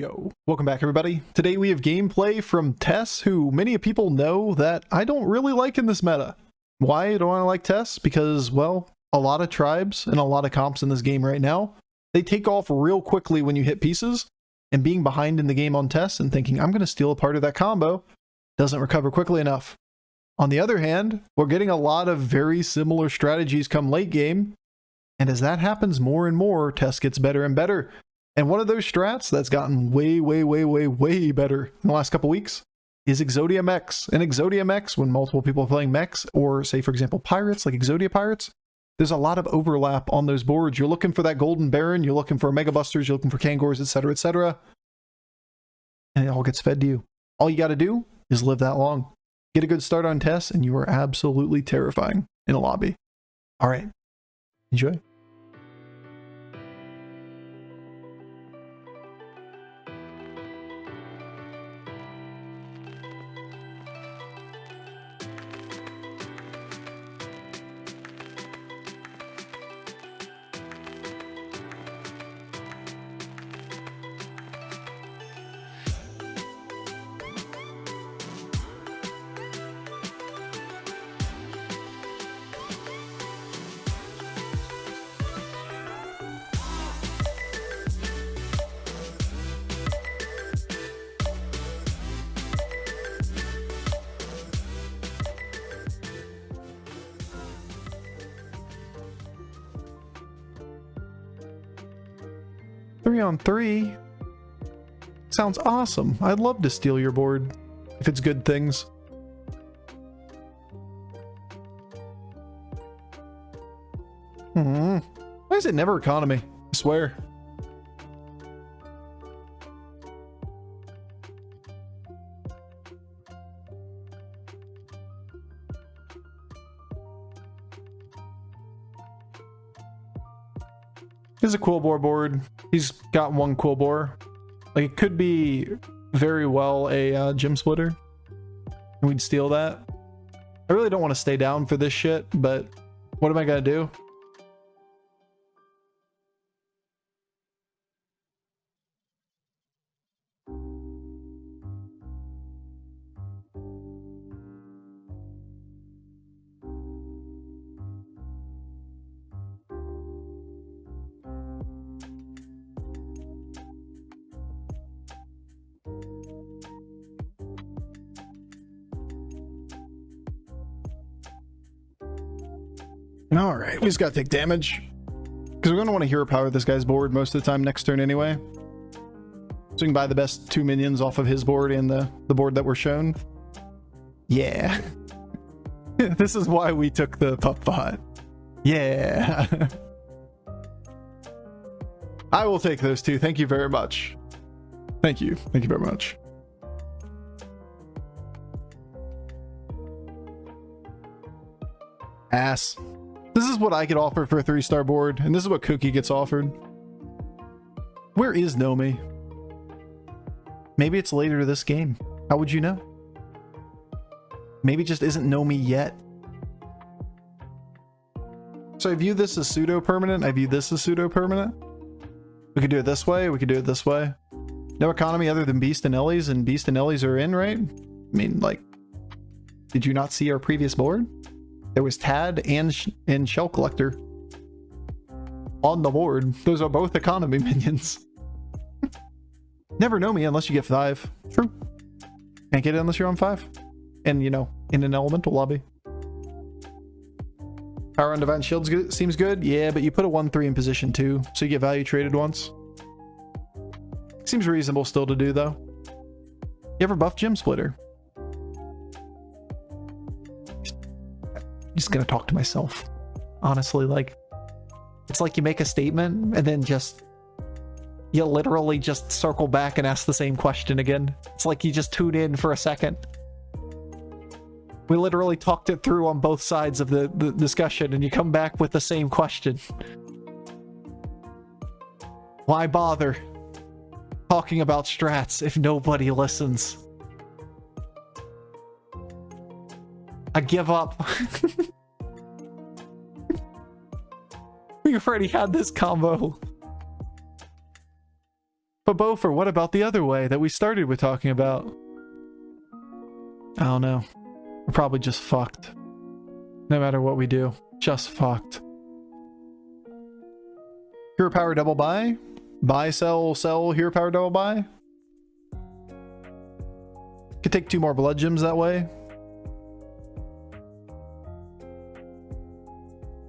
Yo, welcome back everybody. Today we have gameplay from Tess, who many people know that I don't really like in this meta. Why don't I like Tess? Because, well, a lot of tribes and a lot of comps in this game right now, they take off real quickly when you hit pieces, and being behind in the game on Tess and thinking I'm going to steal a part of that combo doesn't recover quickly enough. On the other hand, we're getting a lot of very similar strategies come late game, and as that happens more and more, Tess gets better and better. And one of those strats that's gotten way better in the last couple weeks is Exodia Mechs. And Exodia Mechs, when multiple people are playing mechs, or say for example pirates, like Exodia Pirates, there's a lot of overlap on those boards. You're looking for that Golden Baron, you're looking for Mega Busters, you're looking for Kangors, etc, etc. And it all gets fed to you. All you gotta do is live that long. Get a good start on Tess, and you are absolutely terrifying in a lobby. Alright, enjoy. Three on three sounds awesome. I'd love to steal your board if it's good things. Why is it never economy? I swear. This is a cool board. He's got one cool bore. Like, it could be very well a gym splitter, and we'd steal that. I really don't want to stay down for this shit, but what am I gonna do? Alright, we just gotta take damage. Because we're gonna want to hero power this guy's board most of the time next turn anyway. So we can buy the best 2 minions off of his board and the board that we're shown. Yeah. This is why we took the pup bot. Yeah. I will take those two. Thank you very much. Thank you. Thank you very much. Ass. This is what I could offer for a 3-star board, and this is what Cookie gets offered. Where is Nomi? Maybe it's later this game. How would you know? Maybe it just isn't Nomi yet. So I view this as pseudo-permanent. I view this as pseudo-permanent. We could do it this way. We could do it this way. No economy other than Beast and Ellie's, and Beast and Ellie's are in, right? I mean, like, did you not see our previous board? There was Tad and Shell Collector on the board. Those are both economy minions. Never know me unless you get 5. True. Can't get it unless you're on 5. And, you know, in an elemental lobby. Power on Divine Shields seems good. Yeah, but you put a 1-3 in position 2, so you get value traded once. Seems reasonable still to do, though. You ever buff Gym Splitter? Just gonna talk to myself, honestly. Like, it's like you make a statement and then you literally just circle back and ask the same question again. It's like you just tune in for a second. We literally talked it through on both sides of the discussion, and you come back with the same question. Why bother talking about strats if nobody listens? I give up. We already had this combo. But Bofur, what about the other way that we started with talking about? I don't know. We're probably just fucked. No matter what we do. Just fucked. Hero power double buy? Buy, sell, sell, hero power double buy? Could take 2 more blood gems that way.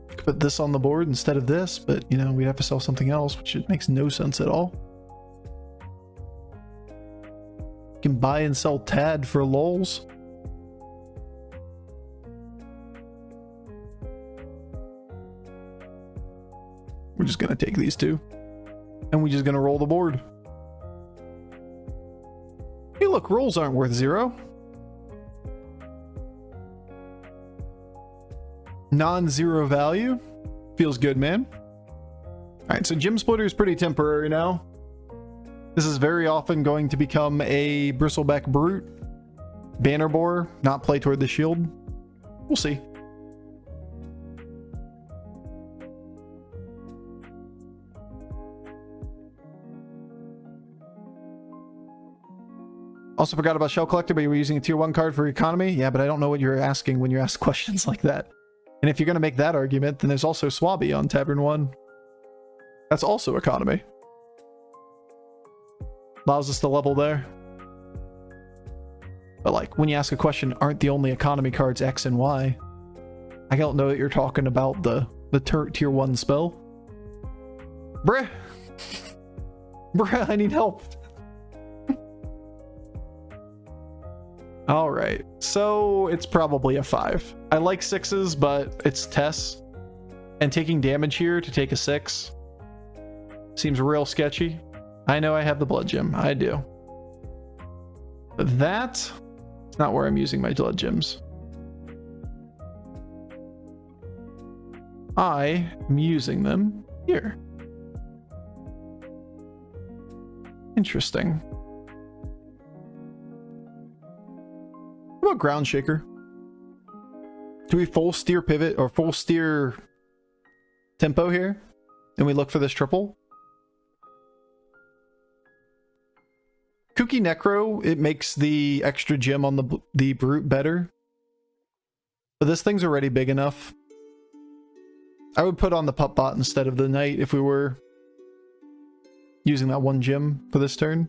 Could put this on the board instead of this, but you know, we'd have to sell something else, which makes no sense at all. You can buy and sell Tad for lols. We're just gonna take these 2. And we're just gonna roll the board. Hey look, rolls aren't worth 0. Non-zero value. Feels good, man. Alright, so Gem Splitter is pretty temporary now. This is very often going to become a Bristleback Brute. Banner Boar, not play toward the shield. We'll see. Also forgot about Shell Collector, but you were using a tier 1 card for economy? Yeah, but I don't know what you're asking when you ask questions like that. And if you're going to make that argument, then there's also Swabby on Tavern 1. That's also economy. Allows us to level there. But like, when you ask a question, aren't the only economy cards X and Y? I don't know that you're talking about the tier 1 spell. Bruh! Bruh, I need help. Alright, so it's probably a 5. I like 6s, but it's Tess. And taking damage here to take a 6 seems real sketchy. I know I have the blood gem, I do. But that's not where I'm using my blood gems. I am using them here. Interesting. What about Ground Shaker? Do we full steer pivot or full steer tempo here? And we look for this triple? Kooky Necro, it makes the extra gem on the Brute better. But this thing's already big enough. I would put on the Pup Bot instead of the Knight if we were using that 1 gem for this turn.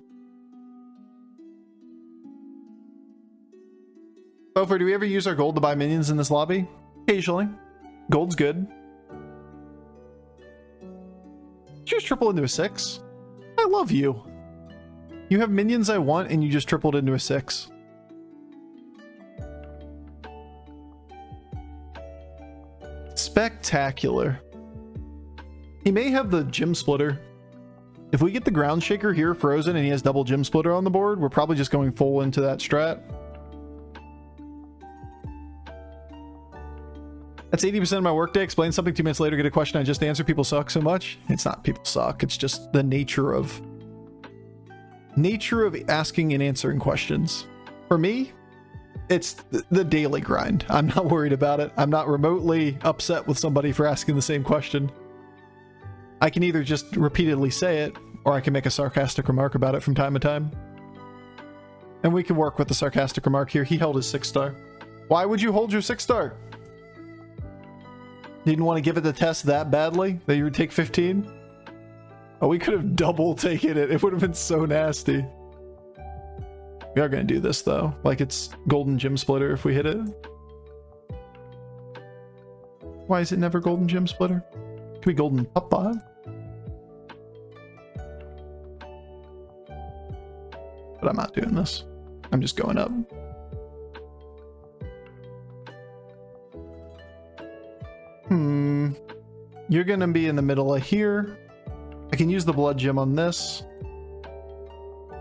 Bofur, do we ever use our gold to buy minions in this lobby? Occasionally. Gold's good. Did you just triple into a 6? I love you. You have minions I want and you just tripled into a 6. Spectacular. He may have the Gem Splitter. If we get the Ground Shaker here frozen and he has double Gem Splitter on the board, we're probably just going full into that strat. That's 80% of my workday. Explain something 2 minutes later, get a question I just answered. People suck so much. It's not people suck. It's just the nature of asking and answering questions. For me, it's the daily grind. I'm not worried about it. I'm not remotely upset with somebody for asking the same question. I can either just repeatedly say it, or I can make a sarcastic remark about it from time to time. And we can work with the sarcastic remark here. He held his 6-star. Why would you hold your 6-star? Didn't want to give it the test that badly that you would take 15? Oh, we could have double taken it. It would have been so nasty. We are going to do this though. Like it's Golden Gem Splitter if we hit it. Why is it never Golden Gem Splitter? Could be Golden Pup Bot. But I'm not doing this. I'm just going up. You're gonna be in the middle of here. I can use the blood gem on this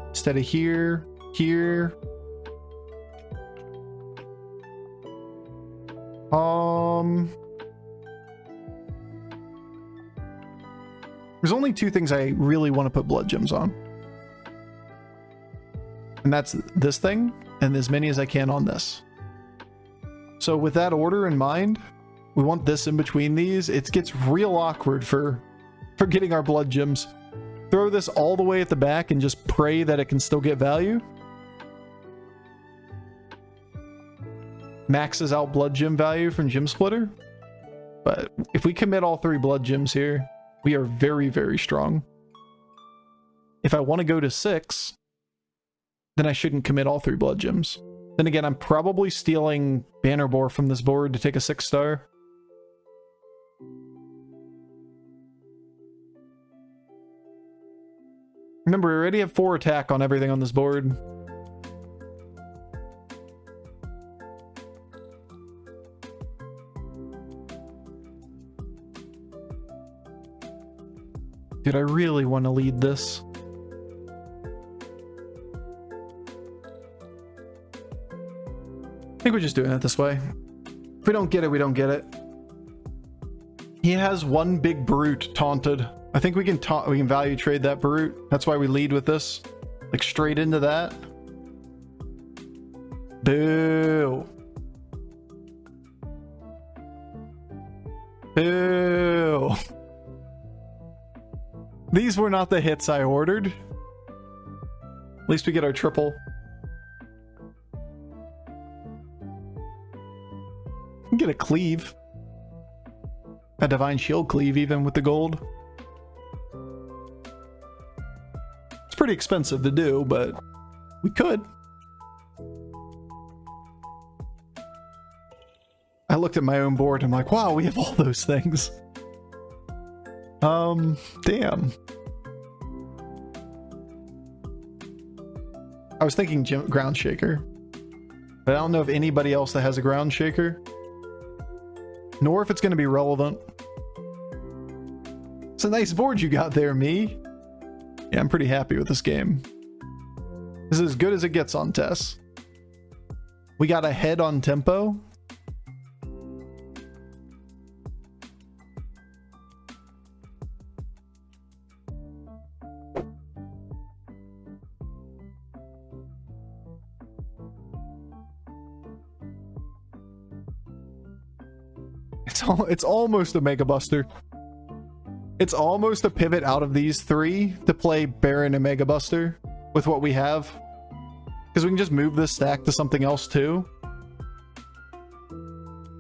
instead of here. There's only 2 things I really want to put blood gems on. And that's this thing and as many as I can on this. So with that order in mind, we want this in between these. It gets real awkward for getting our blood gems. throw this all the way at the back and just pray that it can still get value. Maxes out blood gem value from Gem Splitter. But if we commit all 3 blood gems here, we are very, very strong. If I want to go to 6, then I shouldn't commit all 3 blood gems. Then again, I'm probably stealing Bannerbore from this board to take a 6-star. Remember, we already have 4 attack on everything on this board. Dude, I really want to lead this. I think we're just doing it this way. If we don't get it, we don't get it. He has 1 big brute taunted. I think we can value trade that brute. That's why we lead with this. Like straight into that. Boo. Boo. These were not the hits I ordered. At least we get our triple. We can get a cleave. A divine shield cleave even with the gold. It's pretty expensive to do, but we could. I looked at my own board and I'm like, wow, we have all those things. Damn. I was thinking ground shaker, but I don't know if anybody else that has a ground shaker, nor if it's going to be relevant. It's a nice board you got there, me. Yeah, I'm pretty happy with this game. This is as good as it gets on Tess. We got ahead on tempo. It's almost a Mega Buster. It's almost a pivot out of these 3 to play Baron and Mega Buster with what we have. Because we can just move this stack to something else too.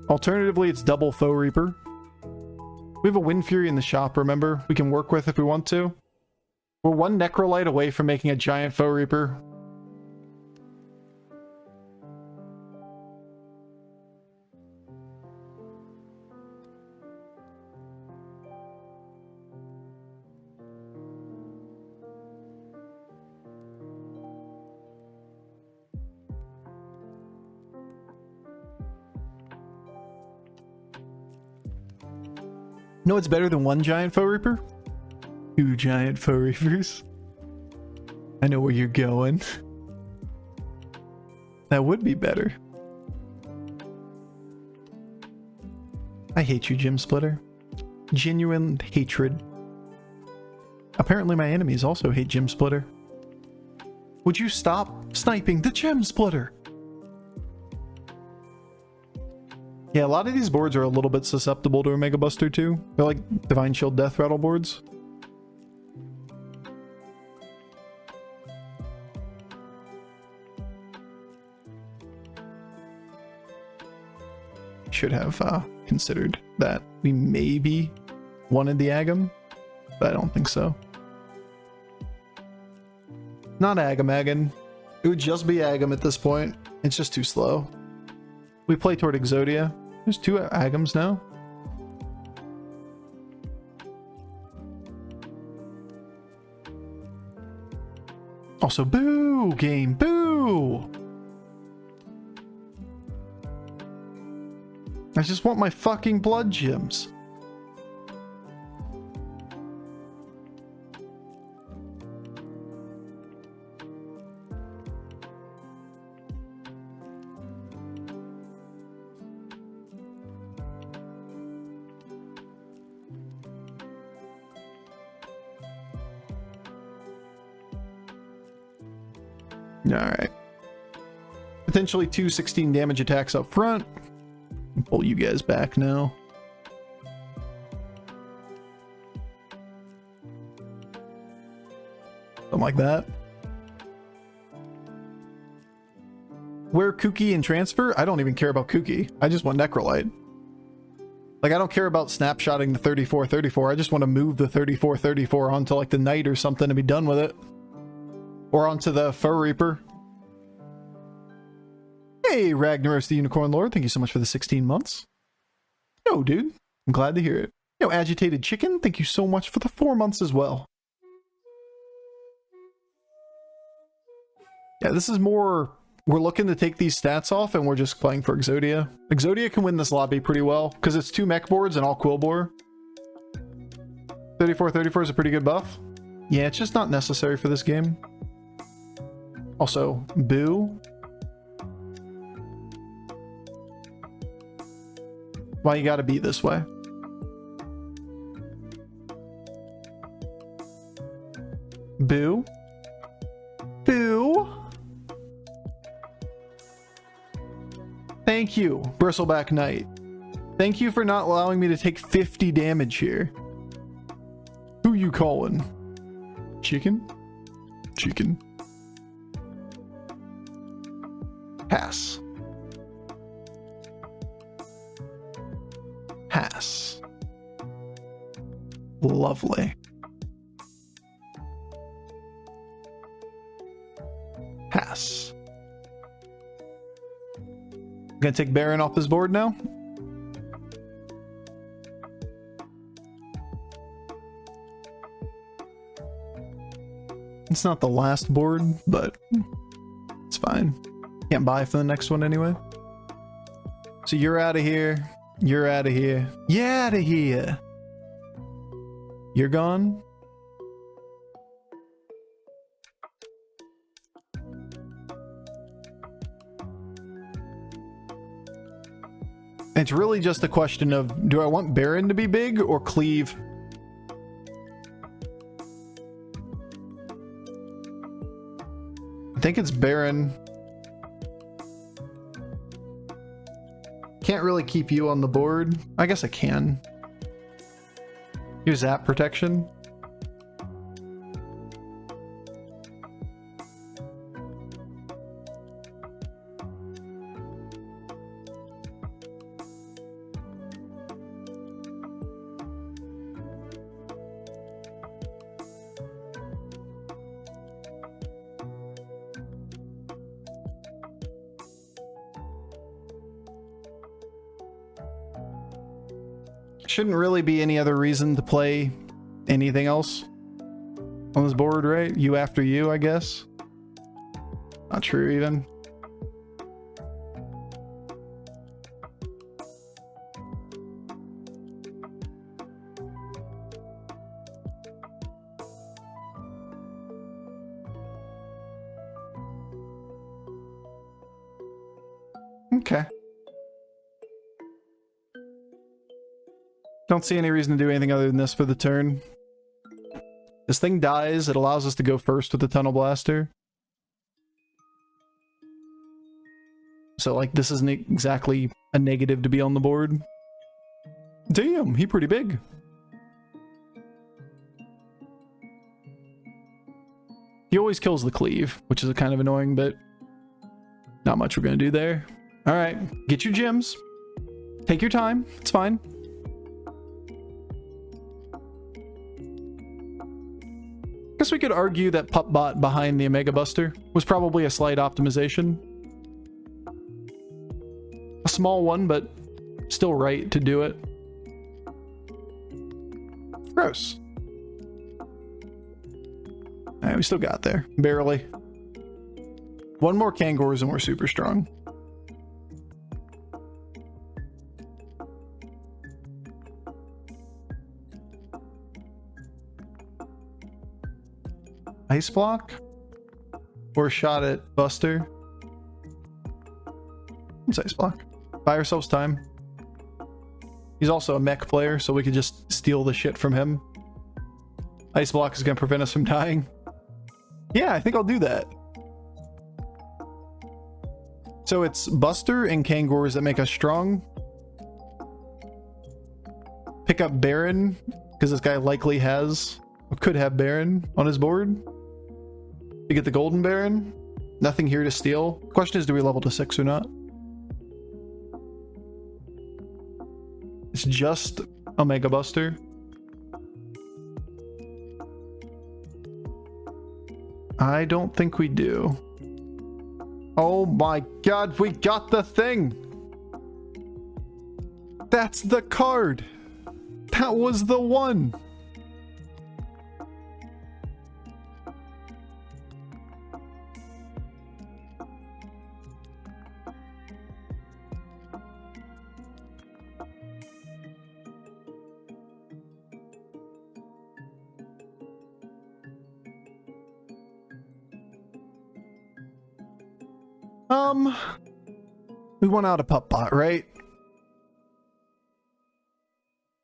Alternatively, it's double Foe Reaper. We have a Wind Fury in the shop, remember? We can work with if we want to. We're 1 Necrolite away from making a giant Foe Reaper. No, it's better than 1 giant Foe Reaper? 2 giant Foe Reapers? I know where you're going. That would be better. I hate you, Gem Splitter. Genuine hatred. Apparently my enemies also hate Gem Splitter. Would you stop sniping the Gem Splitter? Yeah, a lot of these boards are a little bit susceptible to a Mega Buster too. They're like Divine Shield Death Rattle boards. Should have considered that. We maybe wanted the Agam, but I don't think so. Not Agam. It would just be Agam at this point. It's just too slow. We play toward Exodia. There's 2 Agams now. Also, boo! Game, boo! I just want my fucking blood gems. Alright. Potentially 2 16 damage attacks up front. Pull you guys back now. like that. Where Kooky and transfer? I don't even care about Kooky. I just want Necrolite. Like, I don't care about snapshotting the 34-34. I just want to move the 34-34 onto like the Knight or something and be done with it. Or onto the Fur Reaper. Hey, Ragnaros the Unicorn Lord. Thank you so much for the 16 months. Yo, dude. I'm glad to hear it. Yo, Agitated Chicken. Thank you so much for the 4 months as well. Yeah, this is more... We're looking to take these stats off, and we're just playing for Exodia. Exodia can win this lobby pretty well, because it's 2 mech boards and all Quillbore. 34-34 is a pretty good buff. Yeah, it's just not necessary for this game. Also, Boo. Why you gotta be this way? Boo. Boo. Thank you, Bristleback Knight. Thank you for not allowing me to take 50 damage here. Who you calling? Chicken? Chicken. Pass. Pass. Lovely. Pass. Gonna take Baron off this board now. It's not the last board, but it's fine. Can't buy for the next one anyway. So you're out of here. You're out of here. You're out of here. You're gone. It's really just a question of, do I want Baron to be big or Cleave? I think it's Baron. Can't really keep you on the board. I guess I can. Use Zap protection. Shouldn't really be any other reason to play anything else on this board, right? You after you, I guess. Not true even. Okay. Don't see any reason to do anything other than this for the turn. This thing dies, it allows us to go first with the Tunnel Blaster. So, like, this isn't exactly a negative to be on the board. Damn, he pretty big. He always kills the Cleave, which is kind of annoying, but not much we're gonna do there. Alright, get your gems. Take your time, it's fine. Guess we could argue that PupBot behind the Omega Buster was probably a slight optimization. A small one, but still right to do it. Gross. Alright, we still got there. Barely. One more Kangors and we're super strong. Ice Block? Or a shot at Buster? It's Ice Block. Buy ourselves time. He's also a mech player, so we could just steal the shit from him. Ice Block is going to prevent us from dying. Yeah, I think I'll do that. So it's Buster and Kangors that make us strong. Pick up Baron, because this guy likely has, or could have Baron on his board. to get the Golden Baron. Nothing here to steal. Question is, do we level to 6 or not? It's just a Mega Buster. I don't think we do. Oh my god, we got the thing! That's the card! That was the one! We want out a pup bot, right?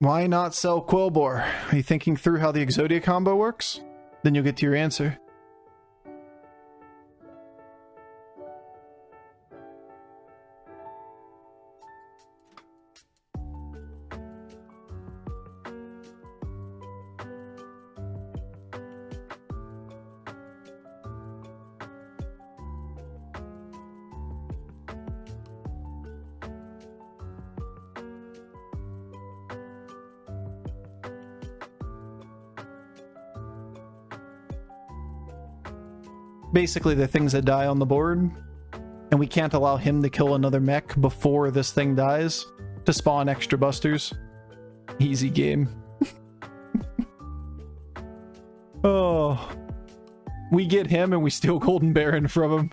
Why not sell Quillbore? Are you thinking through how the Exodia combo works? Then you'll get to your answer. Basically the things that die on the board, and we can't allow him to kill another mech before this thing dies to spawn extra busters. Easy game. Oh, we get him and we steal Golden Baron from him.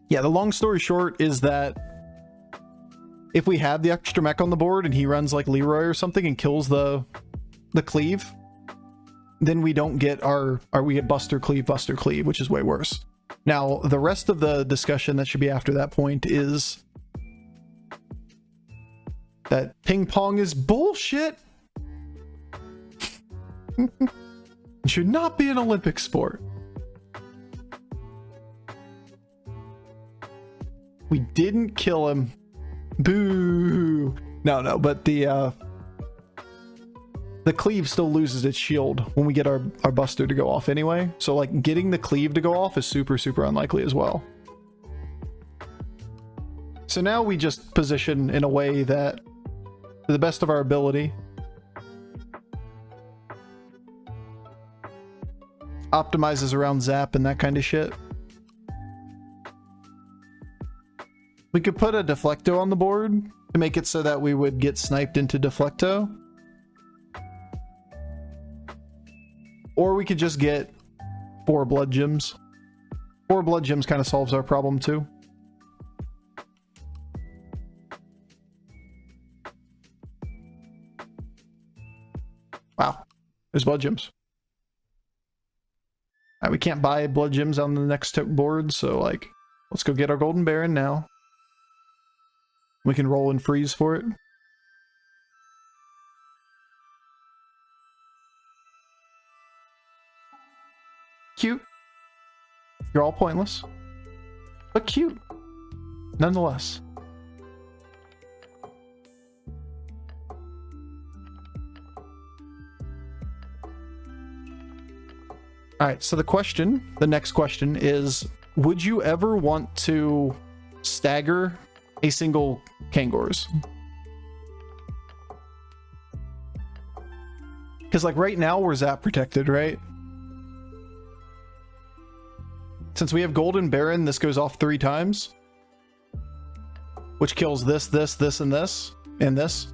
Yeah, the long story short is that if we have the extra mech on the board and he runs like Leroy or something and kills the cleave, then we don't get we get Buster Cleave, which is way worse. Now, the rest of the discussion that should be after that point is that ping pong is bullshit. It should not be an Olympic sport. We didn't kill him. Boo. No, but the cleave still loses its shield when we get our buster to go off anyway. So like getting the cleave to go off is super, super unlikely as well. So now we just position in a way that, to the best of our ability, optimizes around zap and that kind of shit. We could put a Deflecto on the board to make it so that we would get sniped into Deflecto. Or we could just get 4 blood gems. 4 blood gems kind of solves our problem too. Wow, there's blood gems. We can't buy blood gems on the next board, so like, let's go get our Golden Baron now. We can roll and freeze for it. Cute. You're all pointless, but cute nonetheless. Alright, so the next question is, would you ever want to stagger a single Kangors? Because like right now we're zap protected, right? Since we have Golden Baron, this goes off 3 times, which kills this, and this, and this.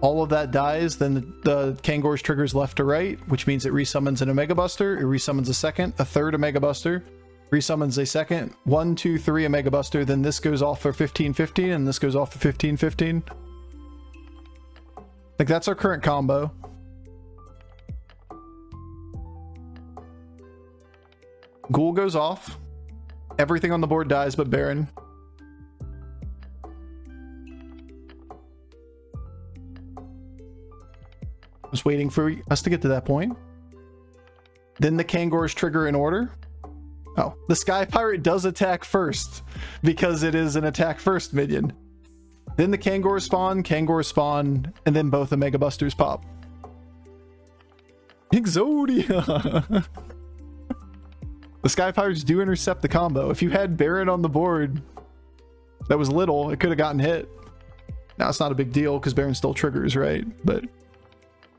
All of that dies, then the Kangors triggers left to right, which means it resummons an Omega Buster, it resummons a second, a third Omega Buster, resummons a second, 1, 2, 3 Omega Buster, then this goes off for 15-15, and this goes off for 15-15. Like, that's our current combo. Ghoul goes off. Everything on the board dies but Baron. Just waiting for us to get to that point. Then the Kangors trigger in order. Oh, the Sky Pirate does attack first because it is an attack first minion. Then the Kangors spawn, and then both Omega Busters pop. Exodia! The Sky Pirates do intercept the combo. If you had Baron on the board that was little, it could have gotten hit. Now it's not a big deal because Baron still triggers, right? But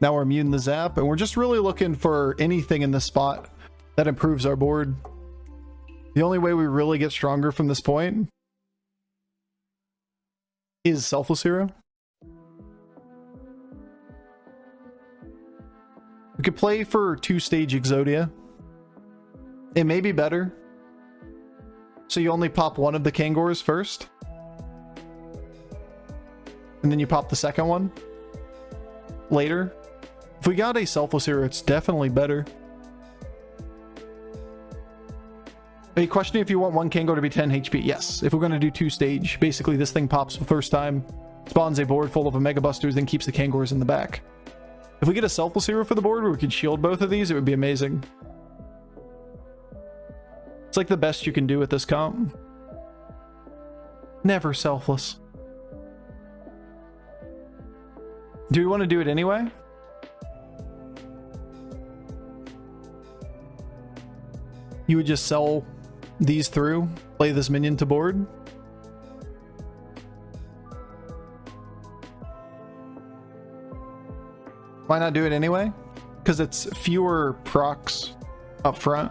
now we're immune to zap, and we're just really looking for anything in this spot that improves our board. The only way we really get stronger from this point is Selfless Hero. We could play for 2-stage Exodia. It may be better. So you only pop one of the Kangors first. And then you pop the second one later. If we got a Selfless Hero, it's definitely better. Are you questioning if you want one Kangor to be 10 HP? Yes. If we're going to do 2-stage, basically this thing pops the first time, spawns a board full of Omega Busters, then keeps the Kangors in the back. If we get a Selfless Hero for the board where we could shield both of these, it would be amazing. It's like the best you can do with this comp. Never selfless. Do we want to do it anyway? You would just sell these through, play this minion to board. Why not do it anyway? Because it's fewer procs up front.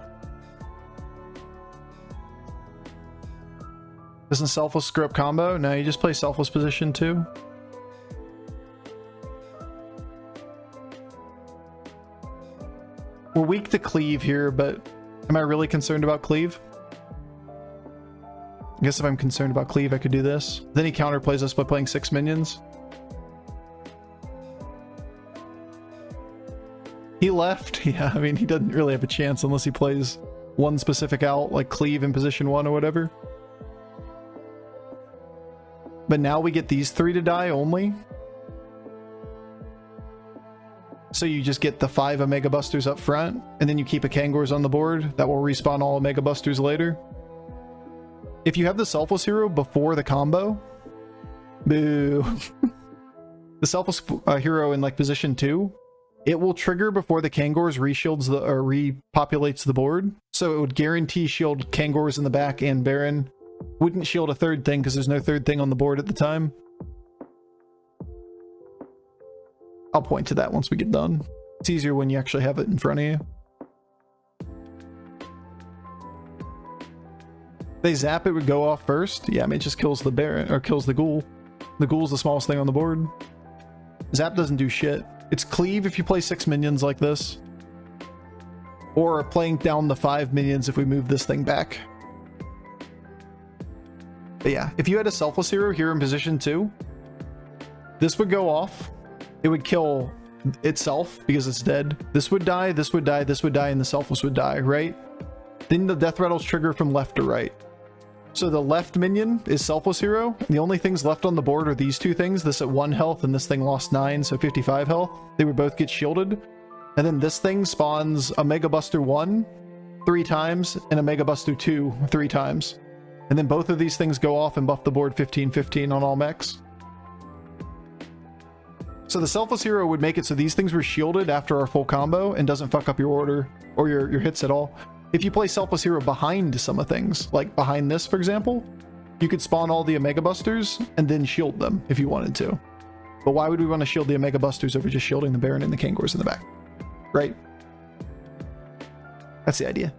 Isn't selfless screw up combo? No, you just play selfless position too. We're weak to cleave here, but am I really concerned about cleave? I guess if I'm concerned about cleave, I could do this. Then he counterplays us by playing 6 minions. He left. Yeah, I mean, he doesn't really have a chance unless he plays one specific out, like cleave in position 1 or whatever. But now we get these 3 to die only. So you just get the 5 Omega Busters up front, and then you keep a Kangors on the board that will respawn all Omega Busters later. If you have the Selfless Hero before the combo, boo. The Selfless Hero in like position 2, it will trigger before the Kangors reshields the or repopulates the board. So it would guarantee shield Kangors in the back, and Baron wouldn't shield a third thing because there's no third thing on the board at the time. I'll point to that once we get done. It's easier when you actually have it in front of you. They zap, it would go off first. Yeah, I mean, it just kills the Baron, or kills the Ghoul. The Ghoul's the smallest thing on the board. Zap doesn't do shit. It's cleave if you play 6 minions like this. Or playing down the 5 minions if we move this thing back. But yeah, if you had a Selfless Hero here in position 2, this would go off. It would kill itself because it's dead. This would die, this would die, this would die, and the Selfless would die, right? Then the death rattles trigger from left to right. So the left minion is Selfless Hero. The only things left on the board are these 2 things. This at 1 health and this thing lost 9, so 55 health. They would both get shielded. And then this thing spawns a Mega Buster 1 3 times and a Mega Buster 2 3 times. And then both of these things go off and buff the board 15-15 on all mechs. So the Selfless Hero would make it so these things were shielded after our full combo and doesn't fuck up your order or your hits at all. If you play Selfless Hero behind some of things, like behind this, for example, you could spawn all the Omega Busters and then shield them if you wanted to. But why would we want to shield the Omega Busters over just shielding the Baron and the Kangors in the back? Right? That's the idea.